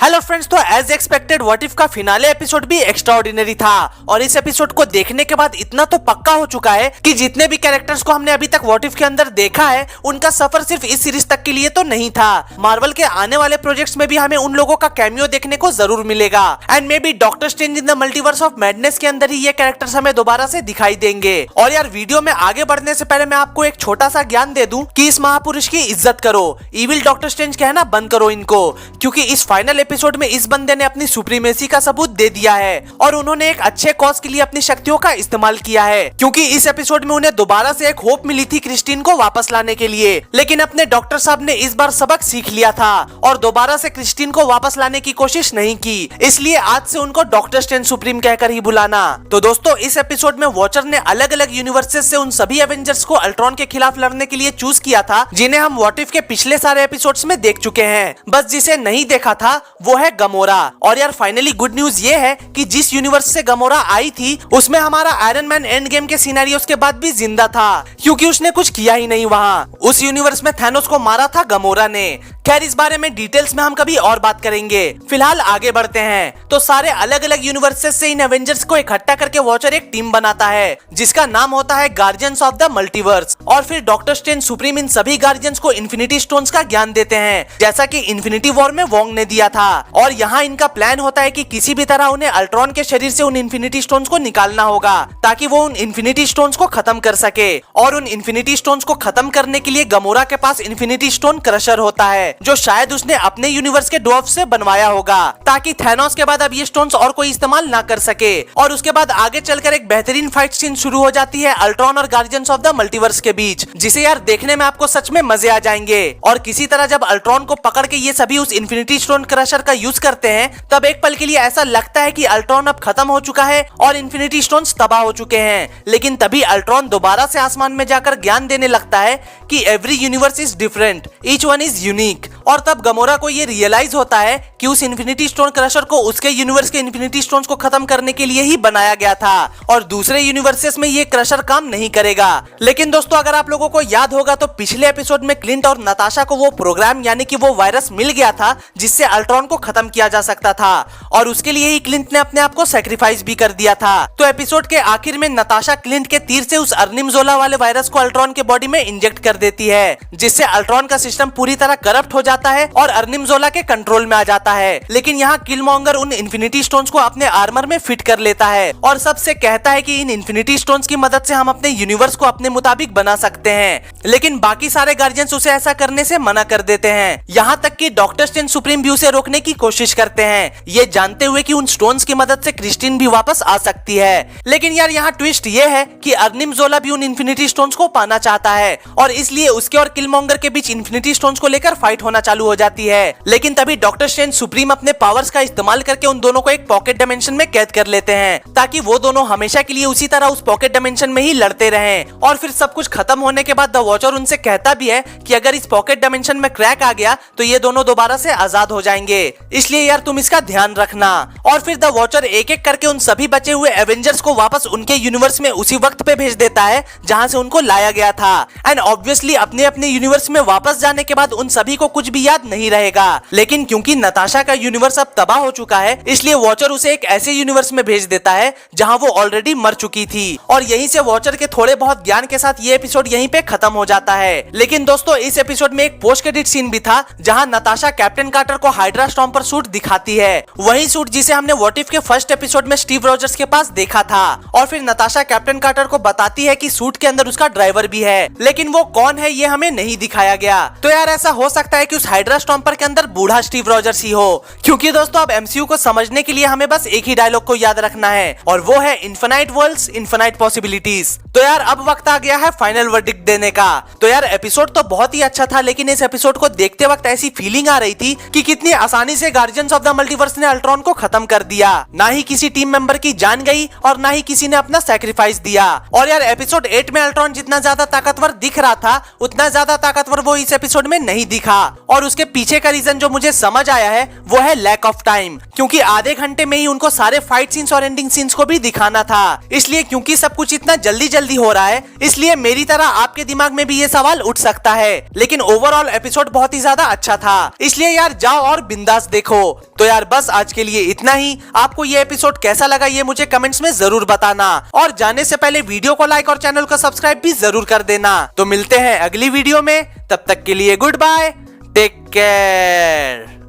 Hello friends, तो as expected what if का finale episode भी एक्स्ट्राऑर्डिनरी था और इस एपिसोड को देखने के बाद इतना तो पक्का हो चुका है कि जितने भी कैरेक्टर्स को हमने अभी तक व्हाट इफ के अंदर देखा है उनका सफर सिर्फ इस सीरीज तक के लिए तो नहीं था। मार्वल के आने वाले प्रोजेक्ट्स में भी हमें उन लोगों का कैमियो देखने को जरूर मिलेगा and may be doctor strange in the multiverse of madness के अंदर ही ये कैरेक्टर्स हमें दोबारा से दिखाई देंगे। और यार वीडियो में आगे बढ़ने से पहले मैं आपको एक छोटा सा ज्ञान दे दूं कि इस महापुरुष की इज्जत करो, इविल डॉक्टर स्ट्रेंज कहना बंद करो इनको, क्योंकि इस फाइनल एपिसोड में इस बंदे ने अपनी सुप्रीमेसी का सबूत दे दिया है और उन्होंने एक अच्छे कॉज के लिए अपनी शक्तियों का इस्तेमाल किया है, क्योंकि इस एपिसोड में उन्हें दोबारा से एक होप मिली थी क्रिस्टीन को वापस लाने के लिए। लेकिन अपने डॉक्टर साहब ने इस बार सबक सीख लिया था और दोबारा से क्रिस्टीन को वापस लाने की कोशिश नहीं की, इसलिए आज से उनको डॉक्टर स्ट्रेंज सुप्रीम कहकर ही बुलाना। तो दोस्तों, इस एपिसोड में वॉचर ने अलग अलग यूनिवर्सेस से उन सभी एवेंजर्स को अल्ट्रॉन के खिलाफ लड़ने के लिए चूज किया था जिन्हें हम व्हाट इफ के पिछले सारे एपिसोड्स में देख चुके हैं। बस जिसे नहीं देखा था वो है गमोरा। और यार फाइनली गुड न्यूज ये है कि जिस यूनिवर्स से गमोरा आई थी उसमें हमारा आयरन मैन एंड गेम के सिनेरियोस के बाद भी जिंदा था, क्योंकि उसने कुछ किया ही नहीं वहाँ। उस यूनिवर्स में थैनोस को मारा था गमोरा ने। खैर, इस बारे में डिटेल्स में हम कभी और बात करेंगे, फिलहाल आगे बढ़ते हैं। तो सारे अलग अलग यूनिवर्सेस से इन एवेंजर्स को इकट्ठा करके वॉचर एक टीम बनाता है जिसका नाम होता है गार्जियंस ऑफ द मल्टीवर्स। और फिर डॉक्टर स्ट्रेंज सुप्रीम इन सभी गार्जियंस को इन्फिनिटी स्टोन्स का ज्ञान देते हैं, जैसा कि इन्फिनिटी वॉर में वोंग ने दिया था। और यहाँ इनका प्लान होता है कि किसी भी तरह उन्हें अल्ट्रॉन के शरीर से उन इन्फिनिटी स्टोन्स को निकालना होगा ताकि वो उन इन्फिनिटी स्टोन्स को खत्म कर सके। और उन इन्फिनिटी स्टोन्स को खत्म करने के लिए गमोरा के पास इन्फिनिटी स्टोन क्रशर होता है, जो शायद उसने अपने यूनिवर्स के ड्वार्फ से बनवाया होगा ताकि थैनोस के बाद अब ये स्टोन्स और कोई इस्तेमाल ना कर सके। और उसके बाद आगे चलकर एक बेहतरीन फाइट सीन शुरू हो जाती है अल्ट्रॉन और गार्जियंस ऑफ द मल्टीवर्स के बीच, जिसे यार देखने में आपको सच में मजे आ जाएंगे। और किसी तरह जब अल्ट्रॉन को पकड़ के ये सभी उस इन्फिनिटी स्टोन क्रशर का यूज करते हैं तब एक पल के लिए ऐसा लगता है कि अल्ट्रॉन अब खत्म हो चुका है और इन्फिनिटी स्टोन्स तबाह हो चुके हैं। लेकिन तभी अल्ट्रॉन दोबारा से आसमान में जाकर ज्ञान देने लगता है कि every universe is different, each one is unique. और तब गमोरा को ये रियलाइज होता है कि उस इन्फिनिटी स्टोन क्रशर को उसके यूनिवर्स के इन्फिनिटी स्टोन्स को खत्म करने के लिए ही बनाया गया था और दूसरे यूनिवर्सेस में ये क्रशर काम नहीं करेगा। लेकिन दोस्तों, अगर आप लोगों को याद होगा तो पिछले एपिसोड में क्लिंट और नताशा को वो प्रोग्राम यानी कि वो वायरस मिल गया था जिससे अल्ट्रॉन को खत्म किया जा सकता था और उसके लिए ही क्लिंट ने अपने आप को सैक्रिफाइस भी कर दिया था। तो एपिसोड के आखिर में नताशा क्लिंट के तीर से उस अर्निम जोला वाले वायरस को अल्ट्रॉन के बॉडी में इंजेक्ट कर देती है, जिससे अल्ट्रॉन का सिस्टम पूरी तरह करप्ट हो जाता है और अर्निम जोला के कंट्रोल में आ जाता है। लेकिन यहाँ किलमॉन्गर उन इन्फिनिटी स्टोन्स को अपने आर्मर में फिट कर लेता है और सबसे कहता है कि इन इन्फिनिटी स्टोन्स की मदद से हम अपने यूनिवर्स को अपने मुताबिक बना सकते हैं। लेकिन बाकी सारे गार्जियंस उसे ऐसा करने से मना कर देते हैं, यहाँ तक कि डॉक्टर स्ट्रेंज सुप्रीम भी उसे रोकने की कोशिश करते हैं, ये जानते हुए कि उन स्टोन्स की मदद से क्रिस्टीन भी वापस आ सकती है। लेकिन यार यहाँ ट्विस्ट ये है कि अर्निम जोला भी उन इन्फिनिटी स्टोन्स को पाना चाहता है और इसलिए उसके और किलमॉन्गर के बीच इन्फिनिटी स्टोन्स को लेकर फाइट होना चालू हो जाती है। लेकिन तभी डॉक्टर स्ट्रेंज सुप्रीम अपने पावर्स का इस्तेमाल करके उन दोनों को एक पॉकेट डायमेंशन में कैद कर लेते हैं ताकि वो दोनों हमेशा के लिए उसी तरह उस पॉकेट डायमेंशन में ही लड़ते रहें। और फिर सब कुछ खत्म होने के बाद द वॉचर उनसे कहता भी है कि अगर इस पॉकेट डायमेंशन में क्रैक आ गया तो ये दोनों दोबारा से आजाद हो जाएंगे, इसलिए यार तुम इसका ध्यान रखना। और फिर द वॉचर एक एक करके उन सभी बचे हुए एवेंजर्स को वापस उनके यूनिवर्स में उसी वक्त पे भेज देता है जहां से उनको लाया गया था। एंड ऑब्वियसली अपने अपने यूनिवर्स में वापस जाने के बाद उन सभी को कुछ भी याद नहीं रहेगा। लेकिन क्योंकि नताशा का यूनिवर्स अब तबाह हो चुका है इसलिए वॉचर उसे एक ऐसे यूनिवर्स में भेज देता है जहां वो ऑलरेडी मर चुकी थी। और यहीं से वॉचर के थोड़े बहुत ज्ञान के साथ ये एपिसोड यहीं पे खत्म हो जाता है। लेकिन दोस्तों, इस एपिसोड में एक पोस्ट क्रेडिट सीन भी था जहां नताशा कैप्टन कार्टर को हाइड्रा स्टॉर्म पर सूट दिखाती है, वही सूट जिसे हमने व्हाट इफ के फर्स्ट एपिसोड में स्टीव रॉजर्स के पास देखा था। और फिर नताशा कैप्टन कार्टर को बताती है कि सूट के अंदर उसका ड्राइवर भी है, लेकिन वो कौन है ये हमें नहीं दिखाया गया। तो यार ऐसा हो सकता है कि उस हाइड्रा स्टॉर्मपर के अंदर बूढ़ा स्टीव रॉजर्स ही हो, क्योंकि दोस्तों अब एमसीयू को समझने के लिए हमें बस एक ही डायलॉग को याद रखना है और वो है इन्फिनाइट वर्ल्ड्स इन्फिनाइट पॉसिबिलिटीज। तो यार अब वक्त आ गया है फाइनल वर्डिक्ट देने का। तो यार एपिसोड तो बहुत ही अच्छा था, लेकिन इस एपिसोड को देखते वक्त ऐसी फीलिंग आ रही थी कि कितनी आसानी से गार्जियंस ऑफ द मल्टीवर्स ने अल्ट्रॉन को खत्म कर दिया। ना ही किसी टीम मेंबर की जान गई और ना ही किसी ने अपना सैक्रिफाइस दिया। और यार एपिसोड 8 में अल्ट्रॉन जितना ज्यादा ताकतवर दिख रहा था उतना ज्यादा ताकतवर वो इस एपिसोड में नहीं दिखा और उसके पीछे का रीजन जो मुझे समझ आया है वो है लैक ऑफ टाइम, क्योंकि आधे घंटे में ही उनको सारे फाइट सीन्स और एंडिंग सीन्स को भी दिखाना था। इसलिए क्योंकि सब कुछ इतना जल्दी जल्दी हो रहा है, इसलिए मेरी तरह आपके दिमाग में भी ये सवाल उठ सकता है। लेकिन ओवरऑल एपिसोड बहुत ही ज्यादा अच्छा था, इसलिए यार जाओ और बिंदास देखो। तो यार बस आज के लिए इतना ही। आपको ये एपिसोड कैसा लगा ये मुझे कमेंट्स में जरूर बताना, और जाने से पहले वीडियो को लाइक और चैनल को सब्सक्राइब भी जरूर कर देना। तो मिलते हैं अगली वीडियो में, तब तक के लिए गुड बाय, टेक केयर।